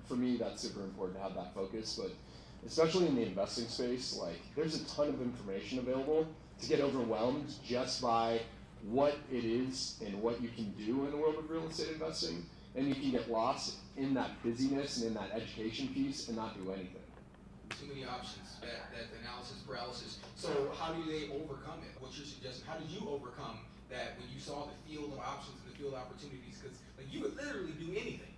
for me, that's super important to have that focus, but especially in the investing space, like there's a ton of information available to get overwhelmed just by what it is and what you can do in the world of real estate investing, and you can get lost in that busyness and in that education piece and not do anything. Too many options, that analysis paralysis. So how do they overcome it? What's your suggestion? How did you overcome that when you saw the field of options and the field of opportunities? Because like you could literally do anything.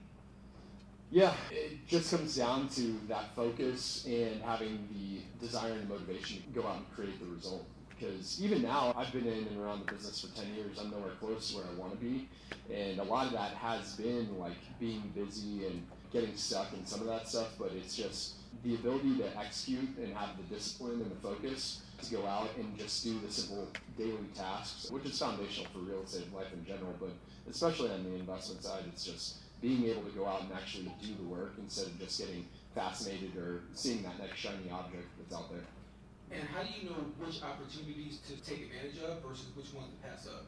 Yeah, it just comes down to that focus and having the desire and motivation to go out and create the result. Because even now, I've been in and around the business for 10 years. I'm nowhere close to where I want to be. And a lot of that has been like being busy and getting stuck in some of that stuff, but it's just the ability to execute and have the discipline and the focus to go out and just do the simple daily tasks, which is foundational for real estate and life in general, but especially on the investment side, it's just being able to go out and actually do the work instead of just getting fascinated or seeing that next shiny object that's out there. And how do you know which opportunities to take advantage of versus which ones to pass up?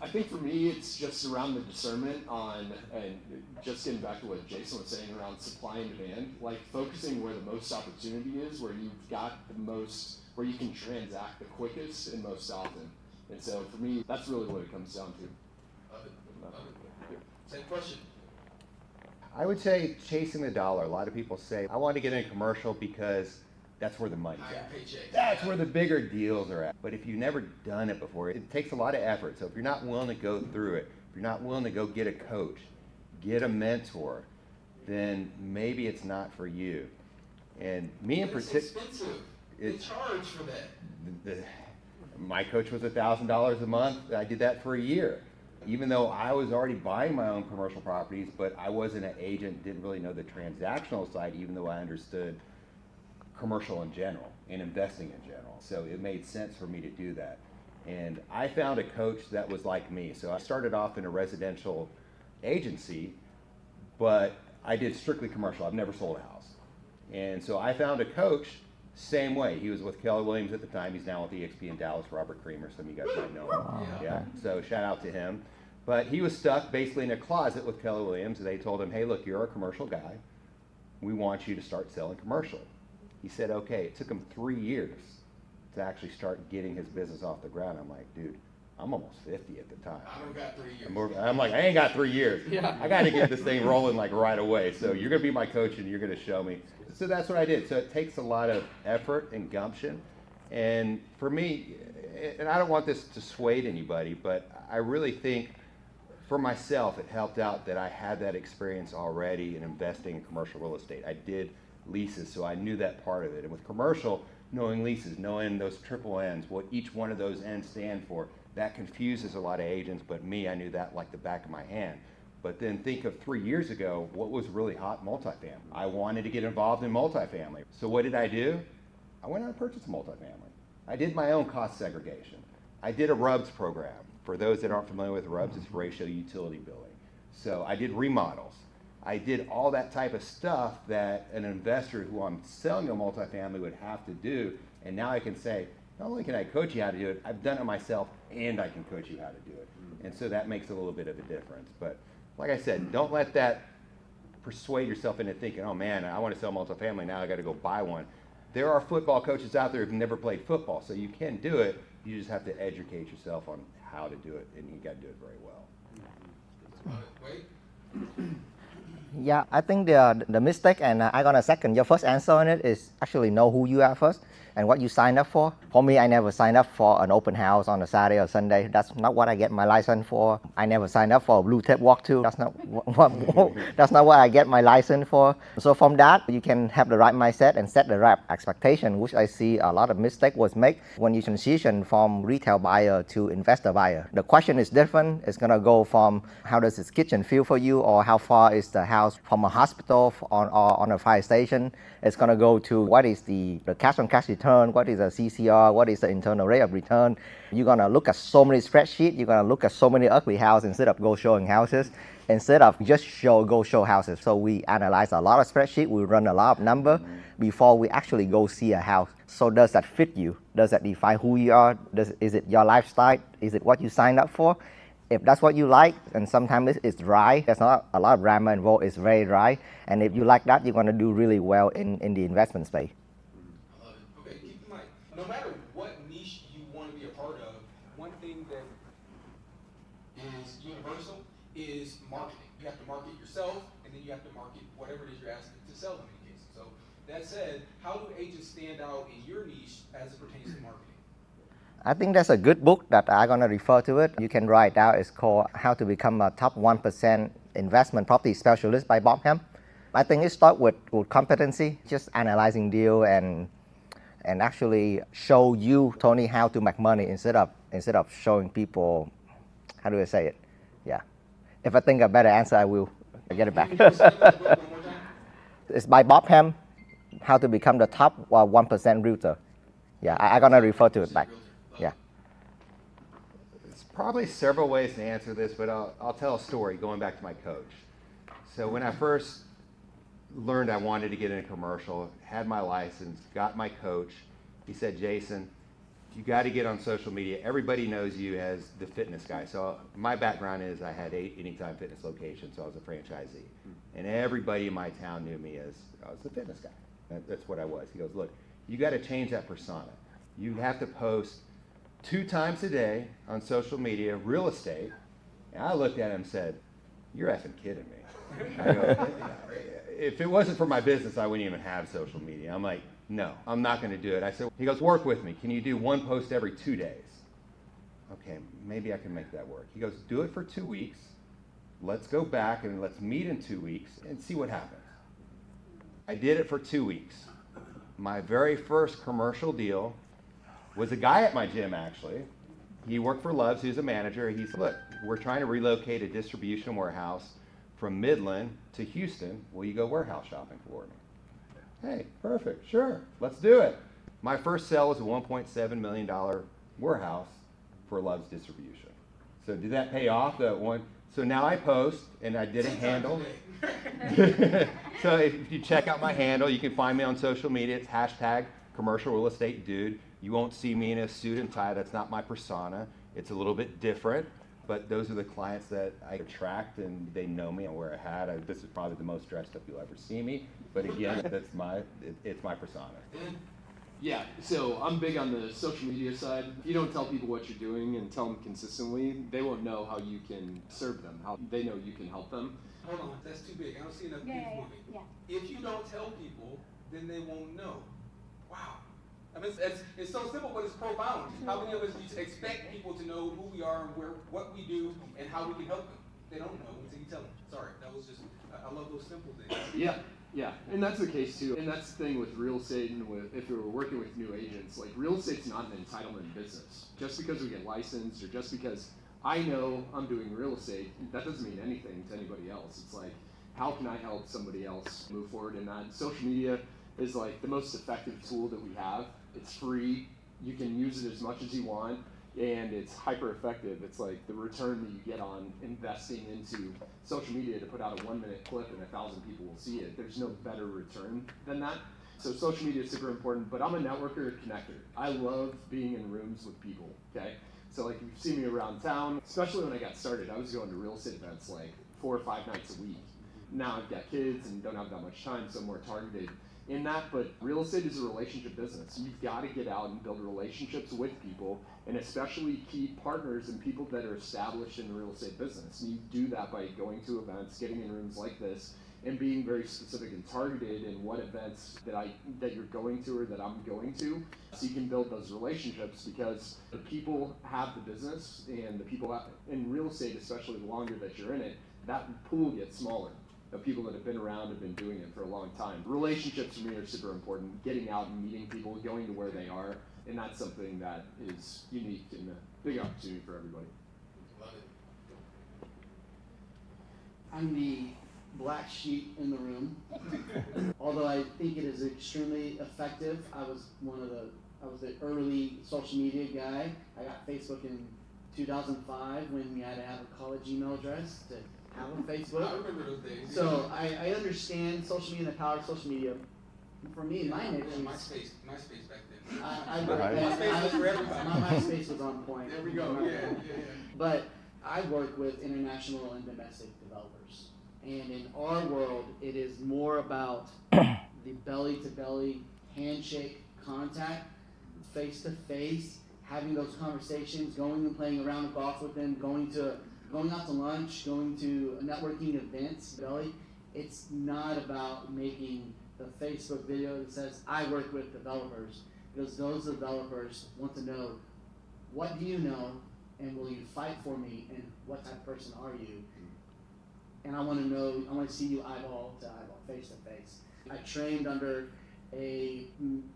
I think for me, it's just around the discernment on, and just getting back to what Jason was saying around supply and demand, like focusing where the most opportunity is, where you've got the most, where you can transact the quickest and most often. And so for me, that's really what it comes down to. Love it. Same question. I would say chasing the dollar. A lot of people say, I want to get in commercial because that's where the money's at. That's where the bigger deals are at. But if you've never done it before, it takes a lot of effort. So if you're not willing to go through it, if you're not willing to go get a coach, get a mentor, then maybe it's not for you. And me in particular, it's expensive. They charge for that. My coach was $1,000 a month. I did that for a year. Even though I was already buying my own commercial properties, but I wasn't an agent, didn't really know the transactional side, even though I understood commercial in general and investing in general. So it made sense for me to do that. And I found a coach that was like me. So I started off in a residential agency, but I did strictly commercial. I've never sold a house. And so I found a coach, same way. He was with Keller Williams at the time. He's now with EXP in Dallas, Robert Creamer. Some of you guys might know him. Yeah. So shout out to him. But he was stuck basically in a closet with Keller Williams. And they told him, hey, look, you're a commercial guy. We want you to start selling commercial. He said, okay. It took him 3 years to actually start getting his business off the ground. I'm like, dude, I'm almost 50 at the time. I don't got 3 years. I'm like, I ain't got 3 years. Yeah. I got to get this thing rolling like right away. So you're going to be my coach and you're going to show me. So that's what I did. So it takes a lot of effort and gumption. And for me, and I don't want this to sway anybody, but I really think for myself, it helped out that I had that experience already in investing in commercial real estate. I did leases, so I knew that part of it. And with commercial, knowing leases, knowing those triple N's, what each one of those N's stand for, that confuses a lot of agents, but me, I knew that like the back of my hand. But then think of 3 years ago, what was really hot? Multifamily. I wanted to get involved in multifamily. So what did I do? I went out and purchased a multifamily. I did my own cost segregation. I did a RUBS program. For those that aren't familiar with RUBS, it's ratio utility billing. So I did remodels. I did all that type of stuff that an investor who I'm selling a multifamily would have to do. And now I can say, not only can I coach you how to do it, I've done it myself and I can coach you how to do it. And so that makes a little bit of a difference. But like I said, don't let that persuade yourself into thinking, oh man, I want to sell multifamily, now I got to go buy one. There are football coaches out there who've never played football, so you can do it. You just have to educate yourself on how to do it, and you got to do it very well. Wait. Yeah, I think the mistake, and I'm gonna second your first answer on it, is actually know who you are first and what you signed up for. For me, I never signed up for an open house on a Saturday or Sunday. That's not what I get my license for. I never signed up for a blue tape walkthrough. That's not what I get my license for. So from that, you can have the right mindset and set the right expectation, which I see a lot of mistake was made when you transition from retail buyer to investor buyer. The question is different. It's gonna go from how does this kitchen feel for you, or how far is the house from a hospital or on a fire station. It's gonna go to what is the cash on cash return, what is the CCR, what is the internal rate of return. You're gonna look at so many spreadsheets, you're gonna look at so many ugly houses instead of go showing houses, instead of just go show houses. So we analyze a lot of spreadsheets, we run a lot of numbers before we actually go see a house. So does that fit you? Does that define who you are? Is it your lifestyle? Is it what you signed up for? If that's what you like, and sometimes it's dry, there's not a lot of drama involved, it's very dry. And if you like that, you're going to do really well in the investment space. I love it. Okay, keep in mind, no matter what niche you want to be a part of, one thing that is universal is marketing. You have to market yourself, and then you have to market whatever it is you're asking to sell in many cases. So that said, how do agents stand out in your niche as it pertains to marketing? I think there's a good book that I'm going to refer to it. You can write down. It's called How to Become a Top 1% Investment Property Specialist by Bob Ham. I think it starts with competency, just analyzing deal and actually show you, Tony, how to make money instead of showing people, how do I say it? Yeah. If I think a better answer, I will get it back. It's by Bob Ham, How to Become the Top 1% Realtor. Yeah, I'm going to refer to it back. Yeah. There's probably several ways to answer this, but I'll tell a story going back to my coach. So when I first learned I wanted to get in commercial, had my license, got my coach, he said, Jason, you got to get on social media. Everybody knows you as the fitness guy. So my background is I had 8 Anytime Fitness locations, so I was a franchisee. And everybody in my town knew me as I was the fitness guy. That's what I was. He goes, look, you got to change that persona. You have to post 2 times a day on social media, real estate. And I looked at him and said, you're effing kidding me. I go, if it wasn't for my business, I wouldn't even have social media. I'm like, no, I'm not going to do it. I said, he goes, work with me. Can you do 1 post every 2 days? Okay, maybe I can make that work. He goes, do it for 2 weeks. Let's go back and let's meet in 2 weeks and see what happens. I did it for 2 weeks. My very first commercial deal was a guy at my gym, actually. He worked for Love's. He was a manager. He said, look, we're trying to relocate a distribution warehouse from Midland to Houston. Will you go warehouse shopping for me? Hey, perfect, sure, let's do it. My first sale was a $1.7 million warehouse for Love's distribution. So did that pay off? So now I post, and I did a handle. So if you check out my handle, you can find me on social media. It's hashtag commercial real estate dude. You won't see me in a suit and tie. That's not my persona. It's a little bit different, but those are the clients that I attract, and they know me. I wear a hat. This is probably the most dressed up you'll ever see me. But again, it's my persona. Yeah, so I'm big on the social media side. If you don't tell people what you're doing and tell them consistently, they won't know how you can serve them, how they know you can help them. Hold on, that's too big. I don't see enough things moving. Yeah. If you don't tell people, then they won't know. Wow. I mean, it's so simple, but it's profound. How many of us expect people to know who we are and what we do and how we can help them? They don't know until you tell them. Sorry, that was just, I love those simple things. Yeah, and that's the case too. And that's the thing with real estate and if you're working with new agents, like real estate's not an entitlement business. Just because we get licensed or just because I know I'm doing real estate, that doesn't mean anything to anybody else. It's like, how can I help somebody else move forward in that? Social media is like the most effective tool that we have. It's free. You can use it as much as you want, and it's hyper effective. It's like the return that you get on investing into social media to put out a 1-minute clip and 1,000 people will see it. There's no better return than that. So social media is super important, but I'm a networker and connector. I love being in rooms with people, okay? So like if you see me around town, especially when I got started, I was going to real estate events like 4 or 5 nights a week. Now I've got kids and don't have that much time, so I'm more targeted in that, but real estate is a relationship business. You've got to get out and build relationships with people, and especially key partners and people that are established in the real estate business. And you do that by going to events, getting in rooms like this, and being very specific and targeted in what events that you're going to or that I'm going to, so you can build those relationships, because the people have the business, and the people in real estate, especially the longer that you're in it, that pool gets smaller. Of people that have been around and been doing it for a long time. Relationships for me are super important. Getting out and meeting people, going to where they are, and that's something that is unique and a big opportunity for everybody. Love it. I'm the black sheep in the room. Although I think it is extremely effective. I was the early social media guy. I got Facebook in 2005 when we had to have a college email address to have a Facebook. I remember those days. So I understand social media and the power of social media. For me, my niche is MySpace back then. MySpace was for everybody. My MySpace was on point. There we go. Yeah. But I work with international and domestic developers. And in our world, it is more about the belly-to-belly handshake contact, face-to-face, having those conversations, going and playing around the golf with them, going out to lunch, going to networking events, belly. It's not about making the Facebook video that says, I work with developers, because those developers want to know, what do you know, and will you fight for me, and what type of person are you? And I want to know, I want to see you eyeball to eyeball, face to face. I trained under a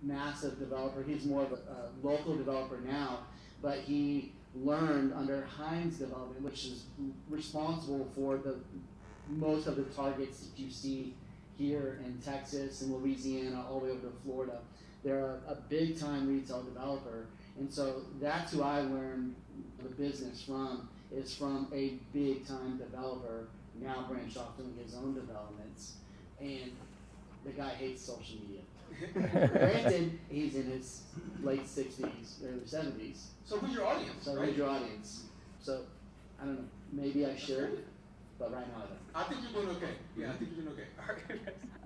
massive developer. He's more of a local developer now, but he learned under Heinz Development, which is responsible for most of the targets that you see here in Texas and Louisiana, all the way over to Florida. They're a big time retail developer. And so that's who I learned the business from, is from a big time developer, now branched off doing his own developments. And the guy hates social media. Granted, he's in his late 60s, early 70s. So who's your audience? So right? who's your audience? So, I don't know, maybe I should, but right now I don't. I think you're doing okay. Yeah, I think you're doing okay.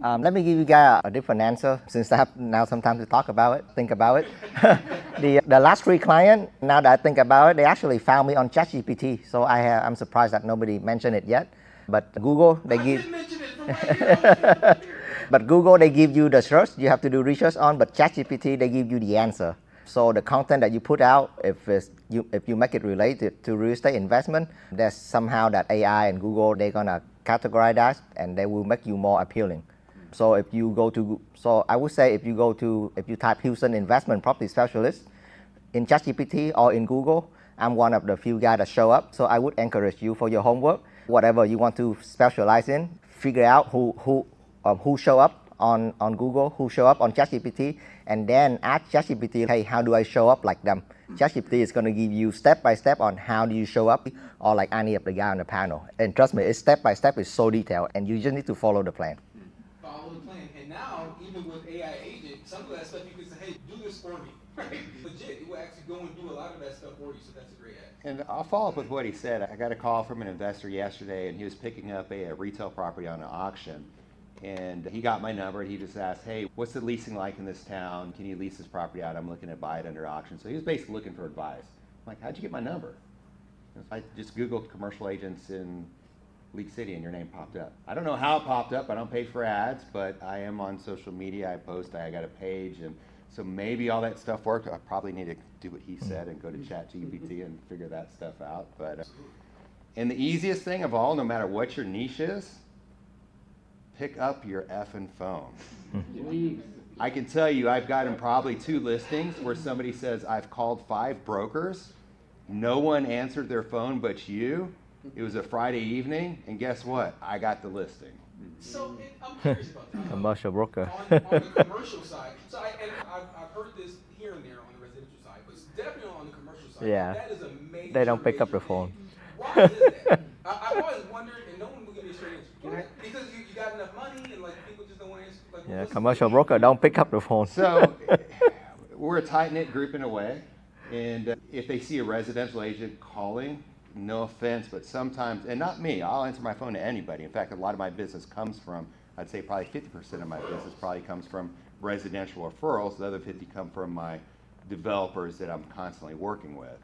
All right. Let me give you guys a different answer since I have now some time to talk about it, think about it. The last 3 clients, now that I think about it, they actually found me on ChatGPT. So I'm surprised that nobody mentioned it yet. But Google, they give. Didn't mention it from right here. But Google, they give you the search you have to do research on, but ChatGPT, they give you the answer. So the content that you put out, if you make it related to real estate investment, there's somehow that AI and Google, they're gonna categorize that and they will make you more appealing. So I would say if you type Houston investment property specialist in ChatGPT or in Google, I'm one of the few guys that show up. So I would encourage you for your homework, whatever you want to specialize in, figure out who show up on Google, who show up on ChatGPT, and then ask ChatGPT, hey, how do I show up like them? ChatGPT is going to give you step by step on how do you show up, or like any of the guy on the panel. And trust me, it's step by step, it's so detailed, and you just need to follow the plan. Follow the plan. And now, even with AI agent, some of that stuff you can say, hey, do this for me. Right? Legit, it will actually go and do a lot of that stuff for you, so that's a great ad. And I'll follow up with what he said. I got a call from an investor yesterday, and he was picking up a retail property on an auction. And he got my number, and he just asked, hey, what's the leasing like in this town? Can you lease this property out? I'm looking to buy it under auction. So he was basically looking for advice. I'm like, how'd you get my number? I just Googled commercial agents in League City, and your name popped up. I don't know how it popped up. I don't pay for ads, but I am on social media. I post. I got a page. And so maybe all that stuff worked. I probably need to do what he said and go to ChatGPT and figure that stuff out. But and the easiest thing of all, no matter what your niche is, pick up your effing phone. I can tell you I've gotten probably 2 listings where somebody says, I've called 5 brokers. No one answered their phone but you. It was a Friday evening, and guess what? I got the listing. So I'm curious about that. Commercial broker. On the commercial side, so I've heard this here and there on the residential side, but it's definitely on the commercial side. Yeah. That is a major. They don't pick up the major phone. thing. Why is that? I've always wondered, and no one will give me a straight answer. Because you got enough money, and like people just don't want to answer. Like, Yeah, what's the commercial deal? broker don't pick up the phone. So we're a tight-knit group in a way, and if they see a residential agent calling, no offense, but sometimes, and not me, I'll answer my phone to anybody. In fact, a lot of my business comes from, I'd say probably 50% of my business probably comes from residential referrals. The other 50 come from my developers that I'm constantly working with.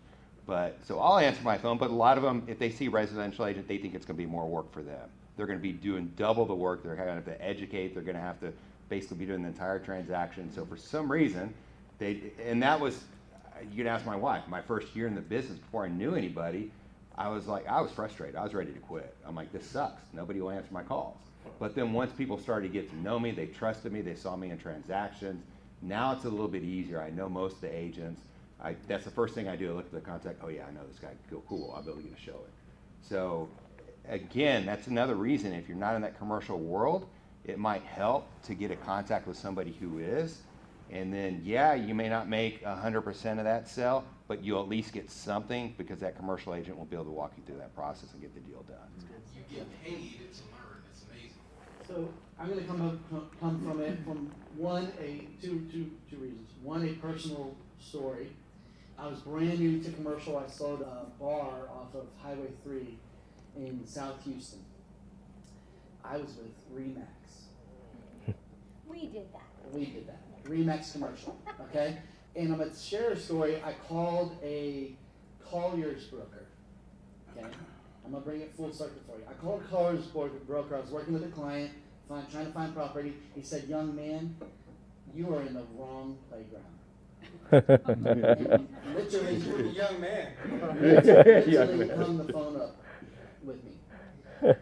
But so I'll answer my phone, but a lot of them, if they see residential agent, they think it's going to be more work for them. They're going to be doing double the work. They're going to have to educate. They're going to have to basically be doing the entire transaction. So for some reason, and that was, you could ask my wife, my first year in the business before I knew anybody, I was frustrated. I was ready to quit. I'm like, this sucks. Nobody will answer my calls. But then once people started to get to know me, they trusted me, they saw me in transactions. Now it's a little bit easier. I know most of the agents. That's the first thing I do. I look at the contact. Oh yeah, I know this guy. Cool. I'll be able to get a showing. So again, that's another reason. If you're not in that commercial world, it might help to get a contact with somebody who is. And then yeah, you may not make 100% of that sale, but you'll at least get something because that commercial agent will be able to walk you through that process and get the deal done. You get paid to learn. It's amazing. So I'm going to come from it from two reasons. One, a personal story, I was brand new to commercial. I sold a bar off of Highway 3 in South Houston. I was with Remax. We did that. We did that. Remax commercial, okay? And I'm going to share a story. I called a Colliers broker, okay? I'm going to bring it full circle for you. I called a Colliers broker. I was working with a client, trying to find property. He said, young man, you are in the wrong playground. Literally, Young man. literally hung the phone up with me.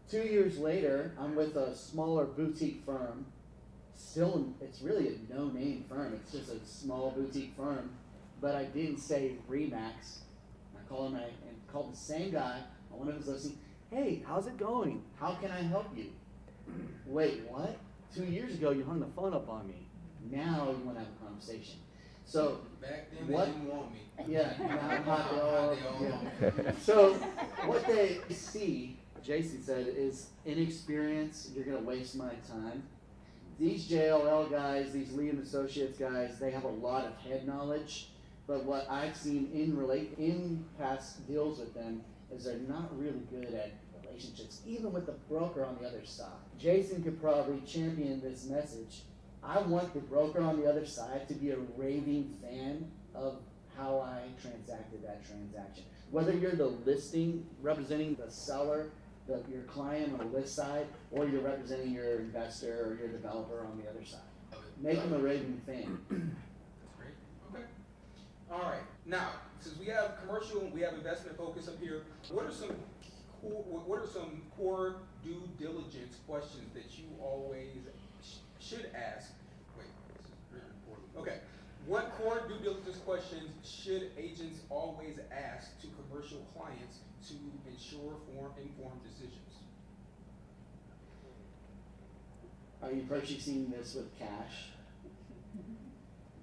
2 years later, I'm with a smaller boutique firm. Still, it's really a no-name firm. It's just a small boutique firm. But I didn't say Remax. I called him and called the same guy on one of his listings. Hey, how's it going? How can I help you? Wait, what? 2 years ago, you hung the phone up on me. Now you want to have a conversation. So Back then, what? they didn't want me. Yeah, now hot they all Hot they all yeah. So what they see, Jason said, is inexperience. You're gonna waste my time. These JLL guys, these Lee and Associates guys, they have a lot of head knowledge. But what I've seen in past deals with them is they're not really good at relationships, even with the broker on the other side. Jason could probably champion this message. I want the broker on the other side to be a raving fan of how I transacted that transaction. Whether you're the listing, representing the seller, your client on the list side, or you're representing your investor or your developer on the other side. Make them a raving fan. Great. Okay. All right. Now, since we have commercial and we have investment focus up here, what are some core due diligence questions that you always should ask? Wait, this is written poorly. Okay. What core due diligence questions should agents always ask to commercial clients to ensure informed decisions? Are you purchasing this with cash?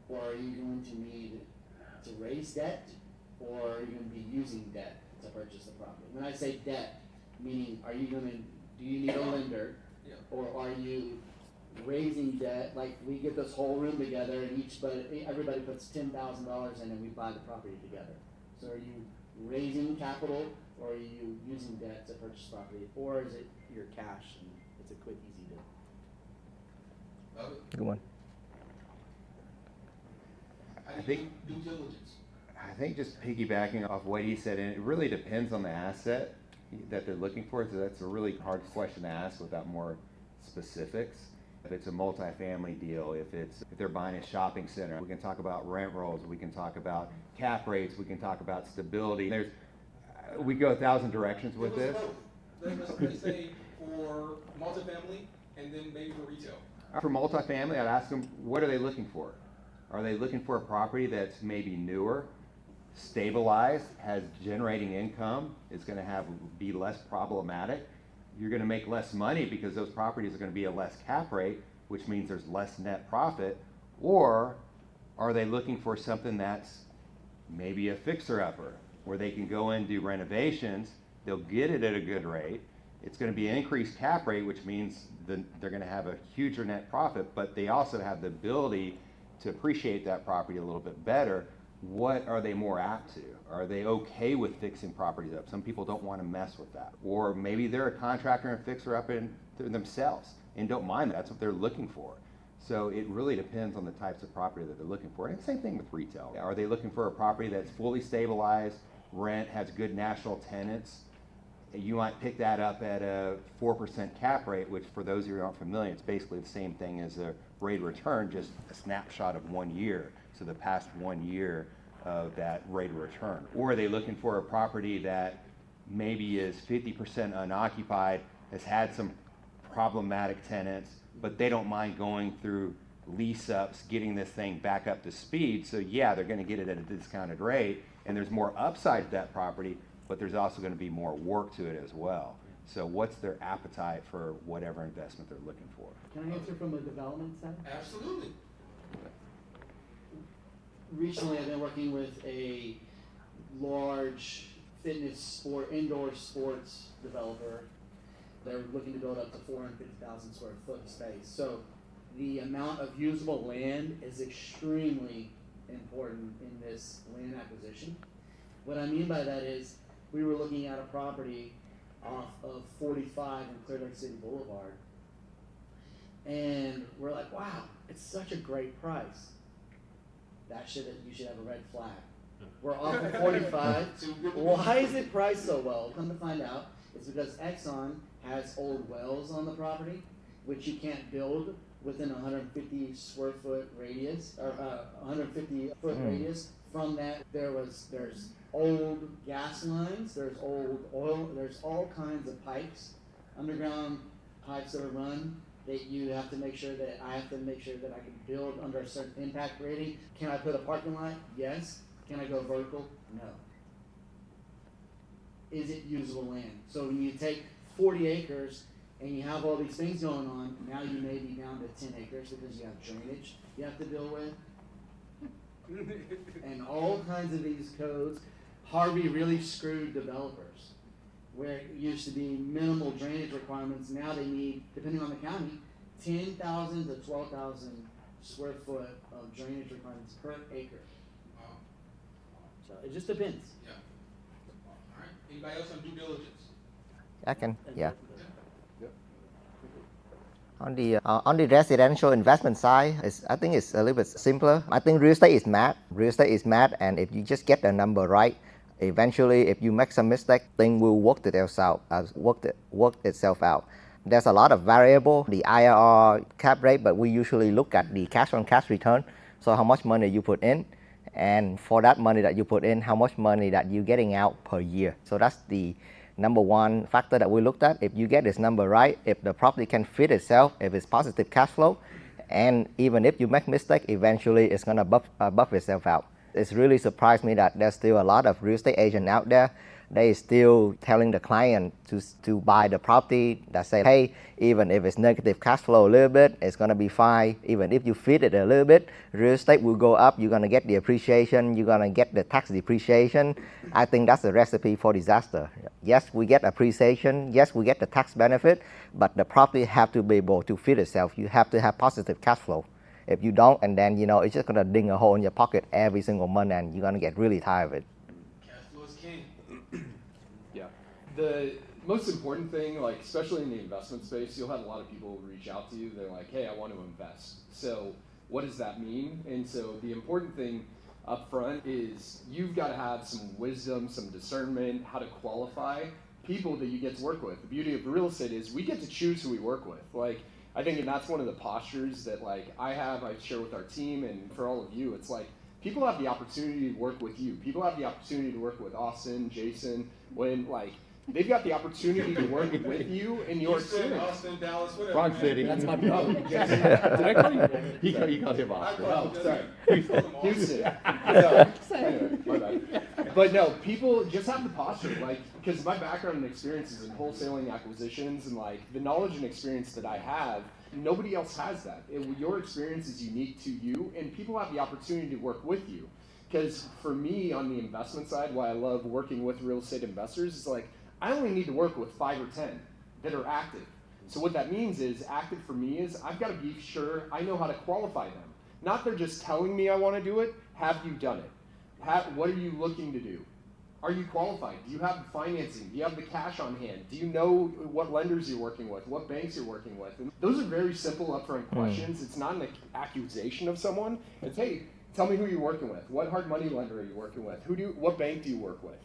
Or are you going to need to raise debt? Or are you going to be using debt to purchase the property? When I say debt, meaning do you need a lender? Yeah. Or are you raising debt, like we get this whole room together and everybody puts $10,000 in and we buy the property together. So are you raising capital or are you using debt to purchase property? Or is it your cash and it's a quick, easy deal? Love it. Good one. I think due diligence. I think just piggybacking off what he said, and it really depends on the asset that they're looking for, so that's a really hard question to ask without more specifics. If it's a multifamily deal, if they're buying a shopping center, we can talk about rent rolls, we can talk about cap rates, we can talk about stability. We go 1,000 directions with this. Let's say for multifamily and then maybe for retail. For multifamily, I'd ask them, what are they looking for? Are they looking for a property that's maybe newer, stabilized, has generating income, is going to be less problematic? You're going to make less money because those properties are going to be a less cap rate, which means there's less net profit. Or are they looking for something that's maybe a fixer-upper, where they can go in, do renovations, they'll get it at a good rate, it's going to be an increased cap rate, which means they're going to have a huger net profit, but they also have the ability to appreciate that property a little bit better. What are they more apt to? Are they okay with fixing properties up? Some people don't want to mess with that. Or maybe they're a contractor and fixer up themselves and don't mind that. That's what they're looking for. So it really depends on the types of property that they're looking for. And same thing with retail. Are they looking for a property that's fully stabilized, rent, has good national tenants? You might pick that up at a 4% cap rate, which for those who aren't familiar, it's basically the same thing as a rate of return, just a snapshot of 1 year. So the past 1 year of that rate of return. Or are they looking for a property that maybe is 50% unoccupied, has had some problematic tenants, but they don't mind going through lease ups, getting this thing back up to speed. So yeah, they're going to get it at a discounted rate, and there's more upside to that property, but there's also going to be more work to it as well. So what's their appetite for whatever investment they're looking for? Can I answer from the development side? Absolutely. Recently, I've been working with a large indoor sports developer. They're looking to build up to 450,000 square foot of space. So the amount of usable land is extremely important in this land acquisition. What I mean by that is we were looking at a property off of 45 in Clear Lake City Boulevard, and we're like, wow, it's such a great price. You should have a red flag. We're off of 45. Why is it priced so well? Come to find out, it's because Exxon has old wells on the property, which you can't build within 150 square foot radius, or 150 foot radius. From that, there's old gas lines, there's old oil, there's all kinds of pipes, underground pipes that are run, that you have to make sure that I have to make sure that I can build under a certain impact rating. Can I put a parking lot? Yes. Can I go vertical? No. Is it usable land? So when you take 40 acres and you have all these things going on, now you may be down to 10 acres because you have drainage you have to deal with. And all kinds of these codes. Harvey really screwed developers. Where it used to be minimal drainage requirements, now they need, depending on the county, 10,000 to 12,000 square foot of drainage requirements per acre. Wow. So it just depends. Yeah. All right. Anybody else on due diligence? I can, yeah. On the residential investment side, I think it's a little bit simpler. I think real estate is math. Real estate is math, and if you just get the number right, eventually, if you make some mistake, things will work itself out. There's a lot of variable, the IRR cap rate, but we usually look at the cash on cash return. So how much money you put in, and for that money that you put in, how much money that you're getting out per year. So that's the number one factor that we looked at. If you get this number right, if the property can fit itself, if it's positive cash flow, and even if you make mistake, eventually it's gonna buff itself out. It's really surprised me that there's still a lot of real estate agents out there. They still telling the client to buy the property that say, hey, even if it's negative cash flow a little bit, it's gonna be fine. Even if you fit it a little bit, real estate will go up. You're gonna get the appreciation. You're gonna get the tax depreciation. I think that's a recipe for disaster. Yes, we get appreciation. Yes, we get the tax benefit, but the property have to be able to fit itself. You have to have positive cash flow. If you don't, and then it's just gonna ding a hole in your pocket every single month, and you're gonna get really tired of it. Cash flow is king. Yeah. The most important thing, like especially in the investment space, you'll have a lot of people reach out to you. They're like, hey, I want to invest. So what does that mean? And so the important thing up front is you've got to have some wisdom, some discernment, how to qualify people that you get to work with. The beauty of real estate is we get to choose who we work with. Like, I think and that's one of the postures that I share with our team, and for all of you, it's like people have the opportunity to work with you. People have the opportunity to work with Austin, Jason, when they've got the opportunity to work with you in your experience. Austin, Dallas, whatever. Wrong city. That's my problem. Did I call you? He called him Austin. Oh, sorry. Houston. So, anyway, my bad. But no, people just have the posture, because my background and experience is in wholesaling acquisitions, and the knowledge and experience that I have, nobody else has that. Your experience is unique to you, and people have the opportunity to work with you. Because for me, on the investment side, why I love working with real estate investors is I only need to work with 5 or 10 that are active. So what that means is, active for me is I've got to be sure I know how to qualify them. Not they're just telling me I want to do it. Have you done it? What are you looking to do? Are you qualified? Do you have the financing? Do you have the cash on hand? Do you know what lenders you're working with? What banks you're working with? And those are very simple upfront questions. It's not an accusation of someone. It's, hey, tell me who you're working with. What hard money lender are you working with? What bank do you work with?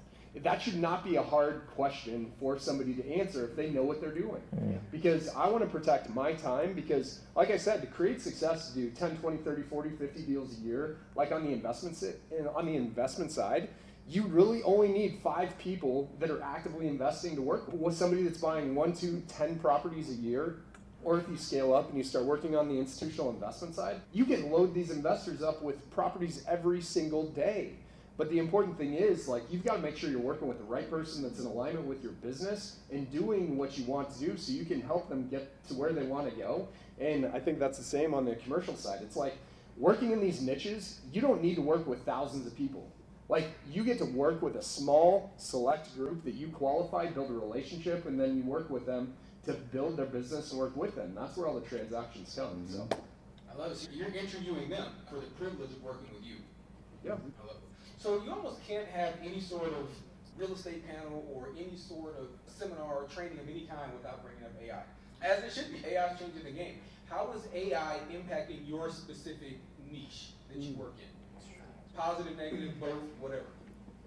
That should not be a hard question for somebody to answer if they know what they're doing. Yeah. Because I want to protect my time, because like I said, to create success, to do 10, 20, 30, 40, 50 deals a year, on the investment side, you really only need 5 people that are actively investing to work with somebody that's buying 1, 2, 10 properties a year. Or if you scale up and you start working on the institutional investment side, you can load these investors up with properties every single day. But the important thing is, you've got to make sure you're working with the right person that's in alignment with your business and doing what you want to do so you can help them get to where they want to go. And I think that's the same on the commercial side. It's working in these niches, you don't need to work with thousands of people. You get to work with a small, select group that you qualify, build a relationship, and then you work with them to build their business and work with them. That's where all the transactions come. So I love it. So you're interviewing them for the privilege of working with you. Yeah. I love it. So you almost can't have any sort of real estate panel or any sort of seminar or training of any kind without bringing up AI. As it should be, AI is changing the game. How is AI impacting your specific niche that you work in? Positive, negative, both, whatever.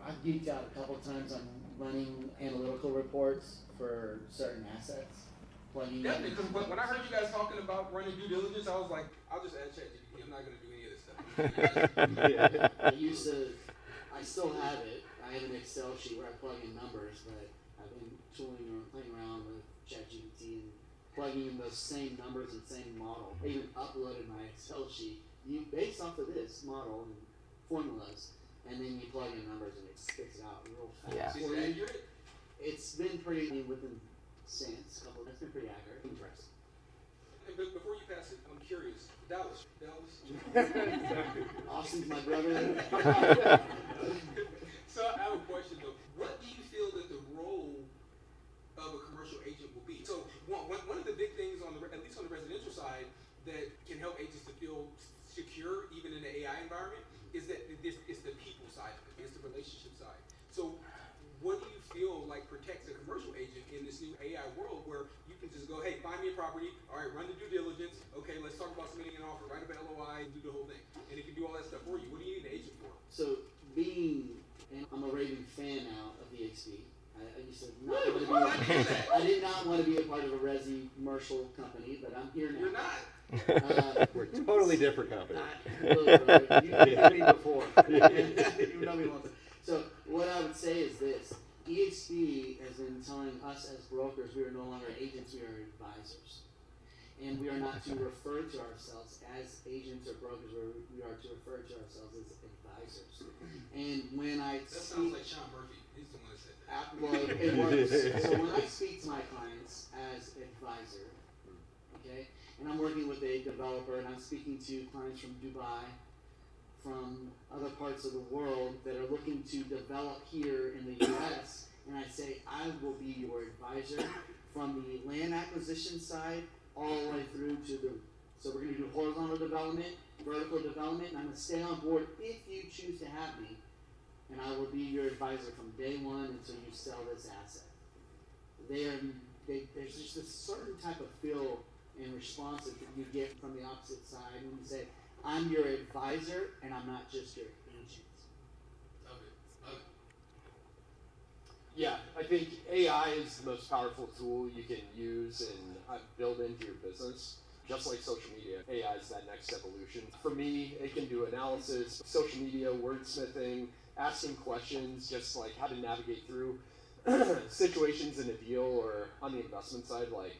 I've geeked out a couple of times on running analytical reports for certain assets. Definitely, because when I heard you guys talking about running due diligence, I was like, I'll just add ChatGPT. I'm not going to do any of this stuff. I still have it. I have an Excel sheet where I plug in numbers, but I've been tooling or playing around with ChatGPT and plugging in those same numbers and same model. I even uploaded my Excel sheet based off of this model and formulas, and then you plug in numbers and it spits it out real fast. Is it accurate? It's been pretty within cents. It's been pretty accurate. Interesting. But before you pass it, I'm curious. Dallas. Austin's my brother. So I have a question though. What do you feel that the role of a commercial agent will be? So one of the big things at least on the residential side, that can help agents to feel secure even in the AI environment is that it's the people side of it. It's the relationship side. So what do you feel like protects a commercial agent in this new AI world where you can just go, hey, find me a property, all right, run the due diligence, okay, let's talk about submitting an offer, write up an LOI, and do the whole thing. And it can do all that stuff for you. What do you need an agent for? So and I'm a raving fan now of EXP. I used to not want to be. I did not want to be a part of a resi commercial company, but I'm here now. You're not. We're a totally different company. You knew me before. You know me once. So what I would say is this: EXP has been telling us as brokers we are no longer agents; we are advisors, and we are not to refer to ourselves as agents or brokers. We are to refer to ourselves as advisors. And when I That sounds like Sean Murphy. He's the one that said that. well, it works. So when I speak to my clients as advisor, okay, and I'm working with a developer and I'm speaking to clients from Dubai, from other parts of the world that are looking to develop here in the US, and I say I will be your advisor from the land acquisition side all the way through to so we're going to do horizontal development, vertical development, and I'm going to stay on board if you choose to have me, and I will be your advisor from day one until you sell this asset. There's just a certain type of feel and response that you get from the opposite side when you say, I'm your advisor and I'm not just your agent. Love it. Yeah, I think AI is the most powerful tool you can use and build into your business. Just like social media, AI is that next evolution. For me, it can do analysis, social media, wordsmithing, asking questions, just like how to navigate through situations in a deal or on the investment side. Like,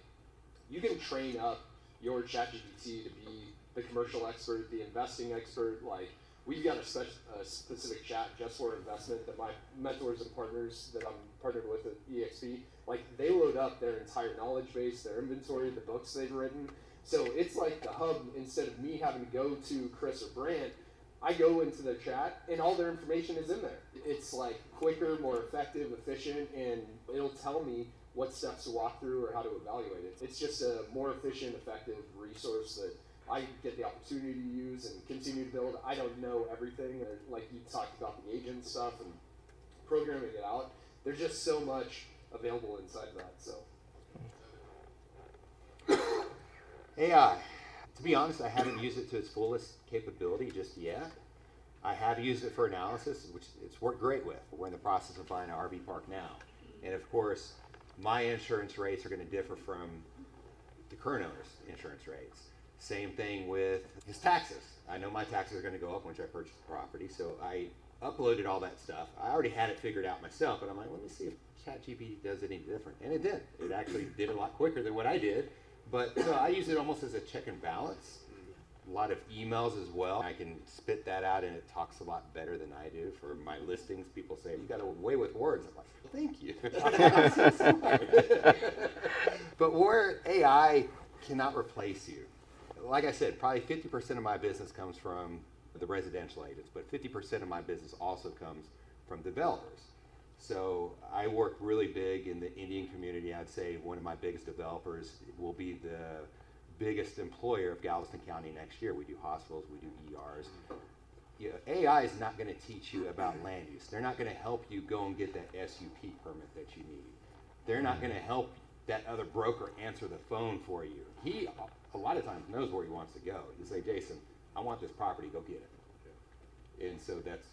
you can train up your ChatGPT to be the commercial expert, the investing expert. Like, we've got a specific chat just for investment that my mentors and partners that I'm partnered with at EXP, like, they load up their entire knowledge base, their inventory, the books they've written. So it's like the hub. Instead of me having to go to Chris or Brant, I go into their chat and all their information is in there. It's like quicker, more effective, efficient, and it'll tell me what steps to walk through or how to evaluate it. It's just a more efficient, effective resource that I get the opportunity to use and continue to build. I don't know everything, like you talked about the agent stuff and programming it out. There's just so much available inside of that. So AI. To be honest, I haven't used it to its fullest capability just yet. I have used it for analysis, which it's worked great with. We're in the process of buying an RV park now. And of course, my insurance rates are going to differ from the current owner's insurance rates. Same thing with his taxes. I know my taxes are going to go up once I purchase the property, so I uploaded all that stuff. I already had it figured out myself, but I'm like, let me see if ChatGPT does any different. And it did. It actually did a lot quicker than what I did. But so I use it almost as a check and balance. A lot of emails as well. I can spit that out and it talks a lot better than I do. For my listings, people say, you got a way with words. I'm like, thank you. I'm so smart. But where AI cannot replace you, like I said, probably 50% of my business comes from the residential agents, but 50% of my business also comes from developers. So I work really big in the Indian community. I'd say one of my biggest developers will be the biggest employer of Galveston County next year. We do hospitals, we do ERs. AI is not going to teach you about land use. They're not going to help you go and get that SUP permit that you need. They're not going to help that other broker answer the phone for you. He, a lot of times, knows where he wants to go. He'll say, Jason, I want this property, go get it. And so that's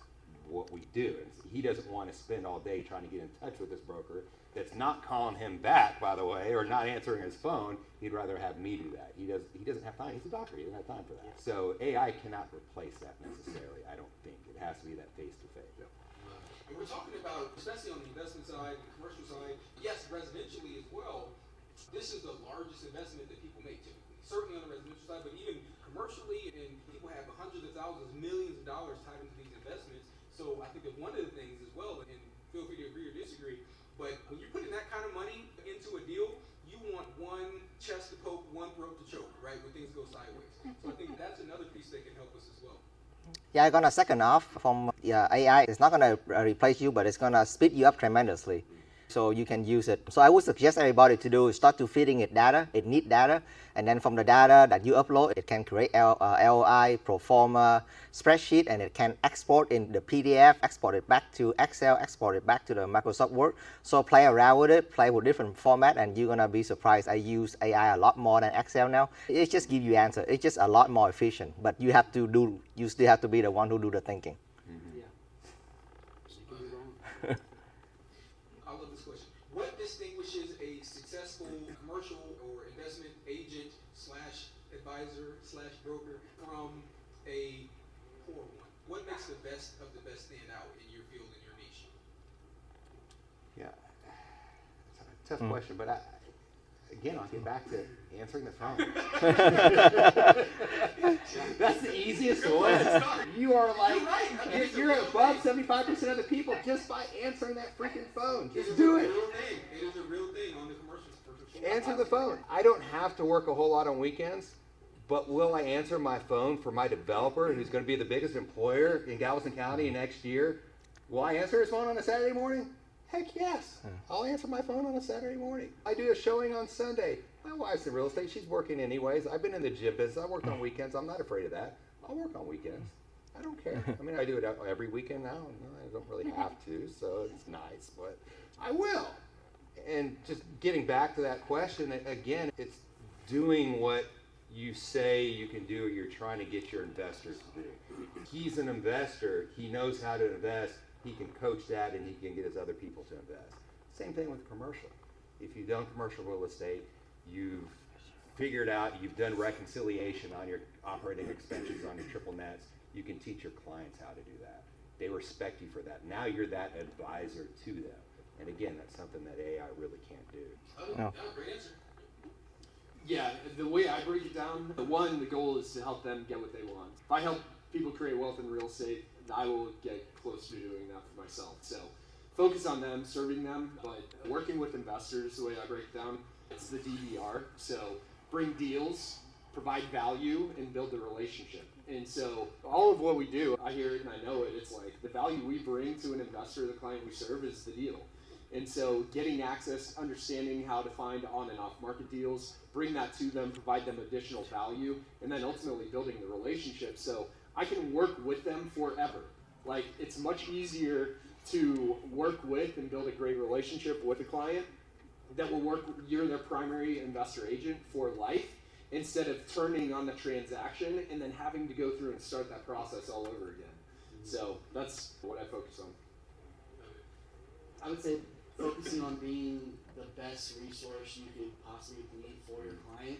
what we do. And he doesn't want to spend all day trying to get in touch with this broker that's not calling him back, by the way, or not answering his phone. He'd rather have me do that. He doesn't have time. He's a doctor. He doesn't have time for that. So AI cannot replace that necessarily, I don't think. It has to be that face-to-face. And we're talking about, especially on the investment side, the commercial side, yes, residentially as well, this is the largest investment that people make typically. Certainly on the residential side, but even commercially, and people have hundreds of thousands, millions of dollars tied into these investments. So I think that one of the things as well, and feel free to agree or disagree, but when you're putting that kind of money into a deal, you want one chest to poke, one throat to choke, right, when things go sideways. So I think that's another piece that can help us as well. Yeah, I'm gonna second off from AI. It's not gonna replace you, but it's gonna speed you up tremendously. So you can use it. So I would suggest everybody to do is start to feeding it data. It needs data, and then from the data that you upload, it can create LOI, pro forma, spreadsheet, and it can export in the PDF, export it back to Excel, export it back to the Microsoft Word. So play around with it, play with different format, and you're gonna be surprised. I use AI a lot more than Excel now. It just gives you answer. It's just a lot more efficient, but you have to do. You still have to be the one who do the thinking. What distinguishes a successful commercial or investment agent / advisor / broker from a poor one? What makes the best of the best stand out in your field, in your niche? Yeah, it's a tough question, but I'll get back to answering the phone. That's the easiest one. You are like, you're above 75% of the people just by answering that freaking phone. Just do it. It is a real thing on the commercials. Answer the phone. I don't have to work a whole lot on weekends, but will I answer my phone for my developer who's going to be the biggest employer in Galveston County next year? Will I answer his phone on a Saturday morning? Heck yes. I'll answer my phone on a Saturday morning. I do a showing on Sunday. My wife's in real estate. She's working anyways. I've been in the gym business. I worked on weekends. I'm not afraid of that. I'll work on weekends. I don't care. I mean, I do it every weekend now. I don't really have to, so it's nice, but I will. And just getting back to that question, again, it's doing what you say you can do or you're trying to get your investors to do. He's an investor. He knows how to invest. He can coach that and he can get his other people to invest. Same thing with commercial. If you've done commercial real estate, you've figured out, you've done reconciliation on your operating expenses, on your triple nets, you can teach your clients how to do that. They respect you for that. Now you're that advisor to them. And again, that's something that AI really can't do. Oh, great answer. Yeah, the way I break it down, the goal is to help them get what they want. If I help people create wealth in real estate, I will get close to doing that for myself. So focus on them, serving them, but working with investors, the way I break it down, it's the DVR. So bring deals, provide value, and build the relationship. And so all of what we do, I hear it and I know it, it's like the value we bring to an investor, the client we serve, is the deal. And so getting access, understanding how to find on and off market deals, bring that to them, provide them additional value, and then ultimately building the relationship. So I can work with them forever. Like, it's much easier to work with and build a great relationship with a client that will work, you're their primary investor agent for life, instead of turning on the transaction and then having to go through and start that process all over again. So that's what I focus on. I would say focusing on being the best resource you could possibly be for your client.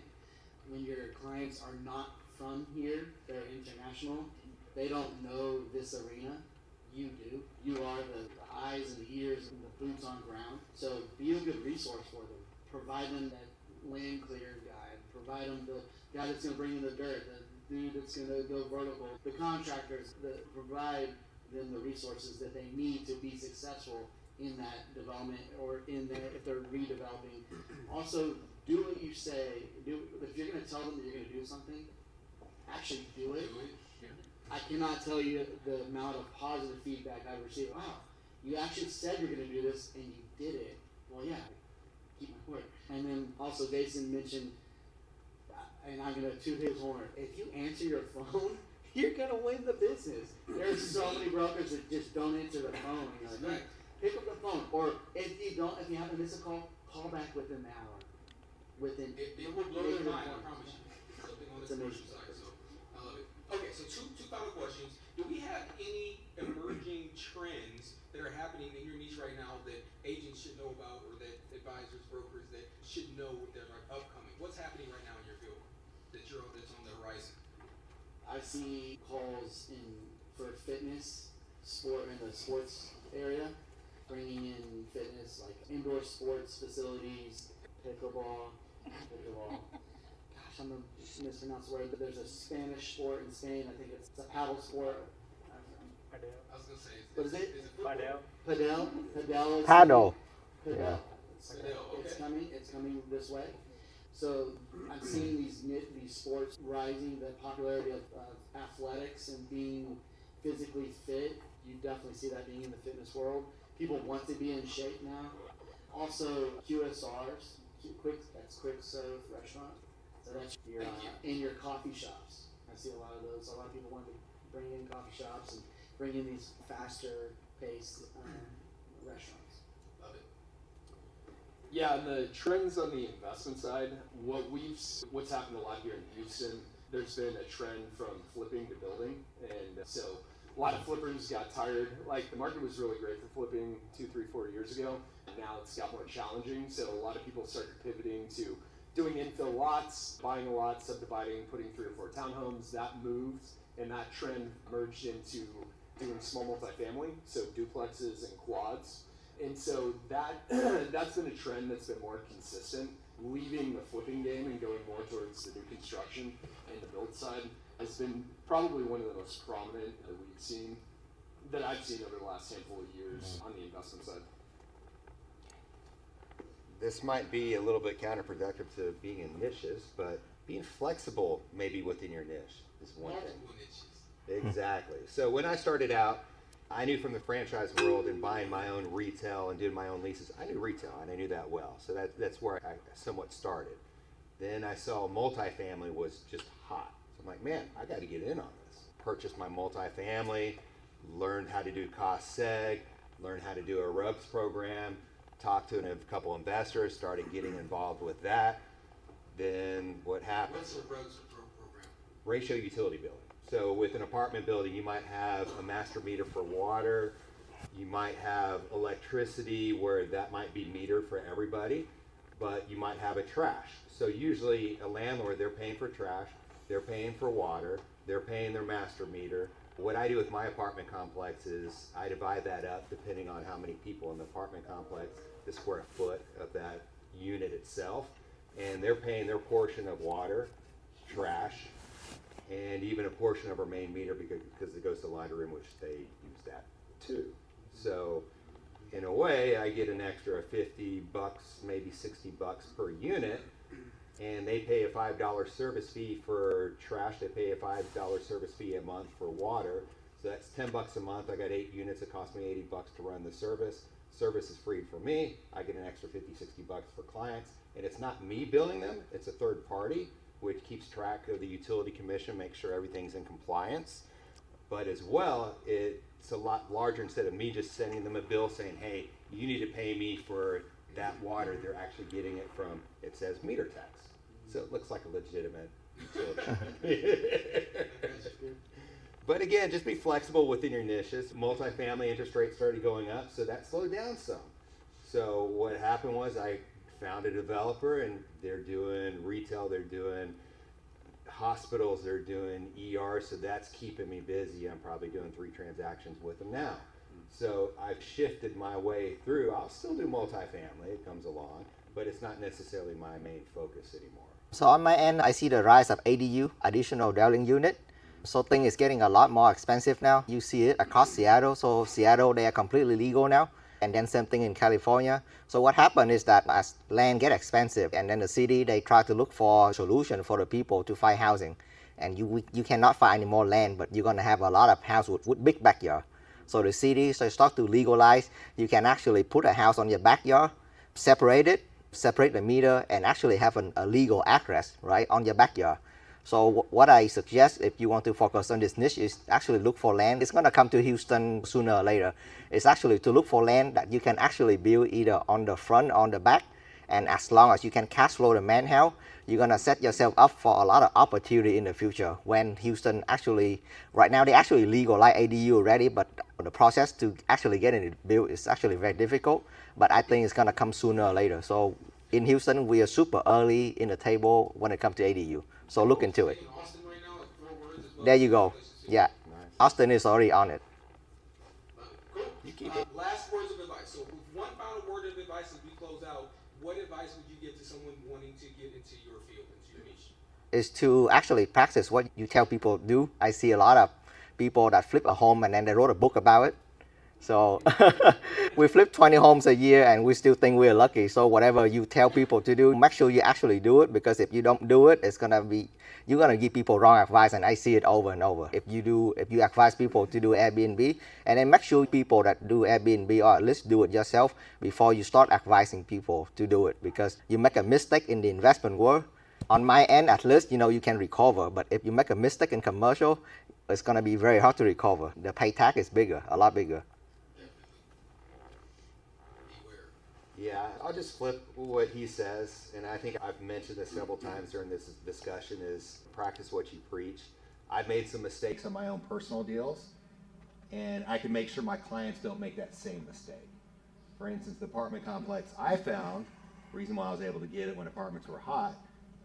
When your clients are not from here, they're international, they don't know this arena, you do. You are the eyes and the ears and the boots on ground. So be a good resource for them. Provide them that land clear guide. Provide them the guy that's going to bring in the dirt, the dude that's going to go vertical, the contractors that provide them the resources that they need to be successful in that development or in that if they're redeveloping. Also, do what you say. If you're going to tell them that you're going to do something, actually do it. I cannot tell you the amount of positive feedback I've received. Wow, you actually said you're going to do this and you did it. Well, yeah, keep my word. And then also Jason mentioned, and I'm going to toot his horn, if you answer your phone you're gonna win the business. There's so many brokers that just don't answer the phone. You're like, man, pick up the phone. Or if you happen to miss a call back within the hour. It will blow their mind, I promise you. Something on the commercial side, so I love it. Okay, so two final questions. Do we have any emerging trends that are happening in your niche right now that agents should know about, or that advisors, brokers that should know that are upcoming? What's happening right now in your field that's on the horizon? I see calls for fitness, in the sports area, bringing in fitness like indoor sports facilities, pickleball. Gosh, I'm gonna mispronounce the word, but there's a Spanish sport in Spain. I think it's a paddle sport. I was gonna say, What is it? Padel? Padel. Paddle. Padel. Yeah. It's coming this way. So I'm seeing these sports rising, the popularity of athletics and being physically fit. You definitely see that being in the fitness world. People want to be in shape now. Also QSRs, quick serve restaurant. So that's in your coffee shops. I see a lot of those. A lot of people want to bring in coffee shops and bring in these faster paced restaurants. Love it. Yeah, and the trends on the investment side, what's happened a lot here in Houston, there's been a trend from flipping to building, and so a lot of flippers got tired. Like, the market was really great for flipping 2, 3, 4 years ago, and now it's got more challenging, so a lot of people started pivoting to doing infill lots, buying a lot, subdividing, putting 3 or 4 townhomes. That moved, and that trend merged into doing small multifamily, so duplexes and quads. And so that's been a trend that's been more consistent. Leaving the flipping game and going more towards the new construction and the build side has been probably one of the most prominent that I've seen over the last handful of years on the investment side. This might be a little bit counterproductive to being in niches, but being flexible maybe within your niche is one thing. Exactly. So when I started out, I knew from the franchise world and buying my own retail and doing my own leases, I knew retail and I knew that well. So that's where I somewhat started. Then I saw multifamily was just hot. So I'm like, man, I got to get in on this. Purchased my multifamily, learned how to do cost seg, learned how to do a RUBS program, talked to a couple investors, started getting involved with that. Then what happened? What's the RUBS program? Ratio utility billing. So with an apartment building, you might have a master meter for water, you might have electricity where that might be metered for everybody, but you might have a trash. So usually a landlord, they're paying for trash, they're paying for water, they're paying their master meter. What I do with my apartment complex is I divide that up depending on how many people in the apartment complex, the square foot of that unit itself, and they're paying their portion of water, trash, and even a portion of our main meter because it goes to the laundry room, which they use that too. So in a way, I get an extra $50, maybe $60 per unit, and they pay a $5 service fee for trash. They pay a $5 service fee a month for water. So that's $10 a month. I got 8 units. It costs me $80 to run the service. Service is free for me. I get an extra $50, $60 for clients, and it's not me billing them. It's a third party, which keeps track of the utility commission, makes sure everything's in compliance. But as well, it's a lot larger. Instead of me just sending them a bill saying, hey, you need to pay me for that water, they're actually getting it from, it says meter tax. So it looks like a legitimate utility. But again, just be flexible within your niches. Multifamily interest rates started going up, so that slowed down some. So what happened was I found a developer, and they're doing retail, they're doing hospitals, they're doing ER, so that's keeping me busy. I'm probably doing 3 transactions with them now. So I've shifted my way through. I'll still do multifamily, it comes along, but it's not necessarily my main focus anymore. So on my end, I see the rise of ADU, additional dwelling unit. So things is getting a lot more expensive now. You see it across Seattle. So Seattle, they are completely legal now. And then same thing in California. So what happened is that as land get expensive, and then the city, they try to look for a solution for the people to find housing. And you cannot find any more land, but you're gonna have a lot of houses with big backyard. So the city, so start to legalize. You can actually put a house on your backyard, separate the meter, and actually have a legal address, right, on your backyard. So what I suggest if you want to focus on this niche is actually look for land. It's gonna come to Houston sooner or later. It's actually to look for land that you can actually build either on the front or on the back. And as long as you can cash flow the manhouse, you're gonna set yourself up for a lot of opportunity in the future. When Houston actually, right now they actually legalize ADU already, but the process to actually get it built is actually very difficult. But I think it's gonna come sooner or later. So in Houston, we are super early in the table when it comes to ADU. So look into it. In Austin right now, like 4 words as well. There you go. Yeah, Austin is already on it. Cool. You keep it. Last words of advice. So with one final word of advice as we close out, what advice would you give to someone wanting to get into your field, into your niche? Is to actually practice what you tell people to do. I see a lot of people that flip a home and then they wrote a book about it. So we flip 20 homes a year and we still think we're lucky. So whatever you tell people to do, make sure you actually do it, because if you don't do it, you're gonna give people wrong advice, and I see it over and over. If you advise people to do Airbnb, and then make sure people that do Airbnb or at least do it yourself before you start advising people to do it, because you make a mistake in the investment world. On my end, at least, you can recover. But if you make a mistake in commercial, it's gonna be very hard to recover. The pay tag is bigger, a lot bigger. Yeah, I'll just flip what he says, and I think I've mentioned this several times during this discussion, is practice what you preach. I've made some mistakes on my own personal deals, and I can make sure my clients don't make that same mistake. For instance, the apartment complex I found, the reason why I was able to get it when apartments were hot,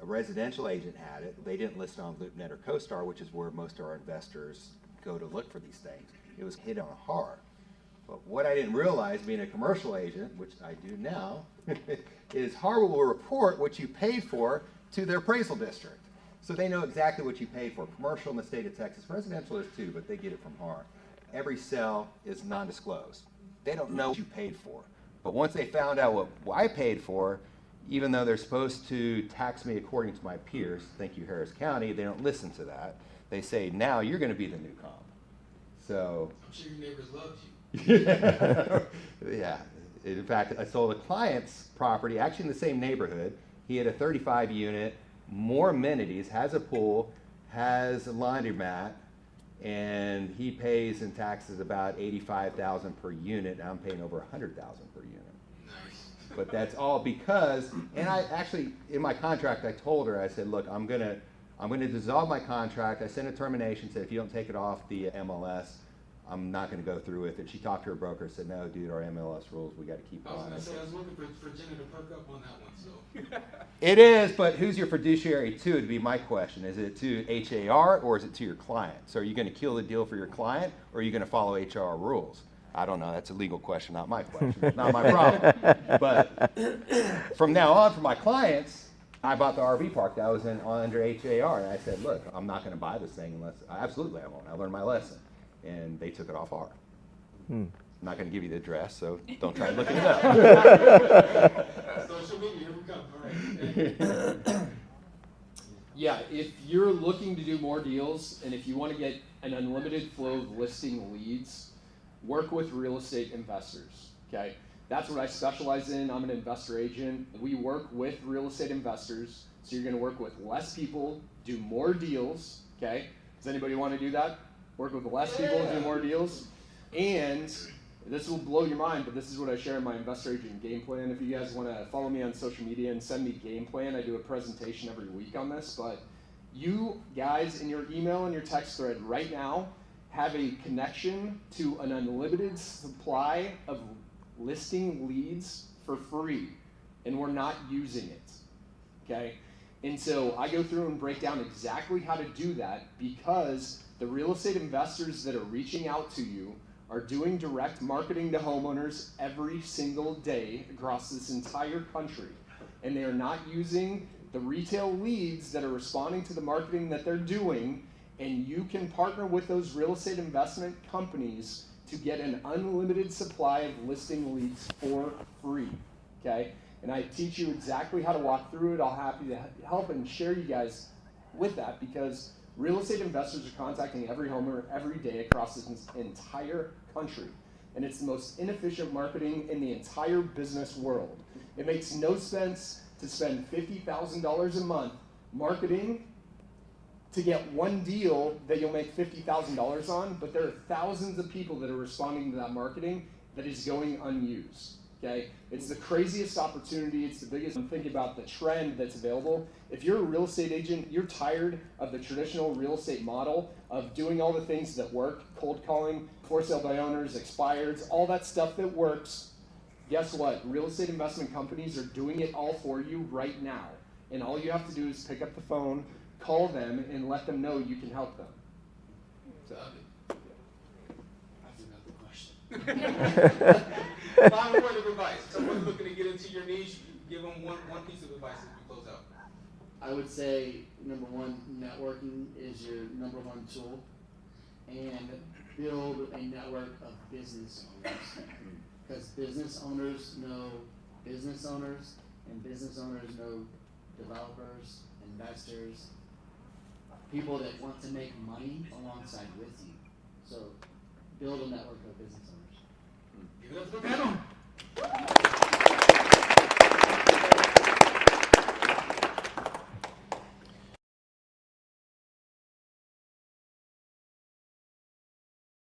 a residential agent had it. They didn't list it on LoopNet or CoStar, which is where most of our investors go to look for these things. It was hit on hard. But what I didn't realize, being a commercial agent, which I do now, is Harvard will report what you paid for to their appraisal district. So they know exactly what you paid for. Commercial in the state of Texas, residential is too, but they get it from Harvard. Every sale is non-disclosed. They don't know what you paid for. But once they found out what I paid for, even though they're supposed to tax me according to my peers, thank you Harris County, they don't listen to that. They say, now you're going to be the new comp. So I'm sure your neighbors loved you. Yeah. In fact, I sold a client's property, actually in the same neighborhood. He had a 35 unit, more amenities, has a pool, has a laundromat, and he pays in taxes about $85,000 per unit. And I'm paying over $100,000 per unit. Nice. But that's all because, and I actually, in my contract, I told her, I said, look, I'm gonna dissolve my contract. I sent a termination, said if you don't take it off the MLS, I'm not going to go through with it. She talked to her broker, said, no, dude, our MLS rules, we got to keep I was on going it. to say, I was looking for Jenna to perk up on that one, so. It is, but who's your fiduciary to? Would be my question. Is it to HAR or is it to your client? So are you going to kill the deal for your client, or are you going to follow HR rules? I don't know. That's a legal question, not my question. Not my problem. But from now on, for my clients, I bought the RV park that was under HAR, and I said, look, I'm not going to buy this thing unless, absolutely I won't. I learned my lesson. And they took it off R. I'm not going to give you the address, so don't try looking it up. Social media, here we come. All right. Yeah, if you're looking to do more deals and if you want to get an unlimited flow of listing leads, work with real estate investors, okay? That's what I specialize in. I'm an investor agent. We work with real estate investors, so you're going to work with less people, do more deals, okay? Does anybody want to do that? Work with less people and do more deals. And this will blow your mind, but this is what I share in my investor agent game plan. If you guys want to follow me on social media and send me game plan, I do a presentation every week on this. But you guys in your email and your text thread right now have a connection to an unlimited supply of listing leads for free, and we're not using it, okay? And so I go through and break down exactly how to do that, because the real estate investors that are reaching out to you are doing direct marketing to homeowners every single day across this entire country. And they are not using the retail leads that are responding to the marketing that they're doing. And you can partner with those real estate investment companies to get an unlimited supply of listing leads for free, okay? And I teach you exactly how to walk through it. I'll happy to help and share you guys with that, because real estate investors are contacting every homeowner every day across this entire country. And it's the most inefficient marketing in the entire business world. It makes no sense to spend $50,000 a month marketing to get one deal that you'll make $50,000 on, but there are thousands of people that are responding to that marketing that is going unused. Okay, it's the craziest opportunity. It's the biggest. I'm thinking about the trend that's available. If you're a real estate agent, you're tired of the traditional real estate model of doing all the things that work, cold calling, for sale by owners, expireds, all that stuff that works. Guess what? Real estate investment companies are doing it all for you right now. And all you have to do is pick up the phone, call them, and let them know you can help them. So, I forgot the question. Final word of advice. Someone's looking to get into your niche, give them one piece of advice as we close out. I would say, number one, networking is your number one tool. And build a network of business owners. Because business owners know business owners, and business owners know developers, investors, people that want to make money alongside with you. So build a network of business owners. Give it up for the panel.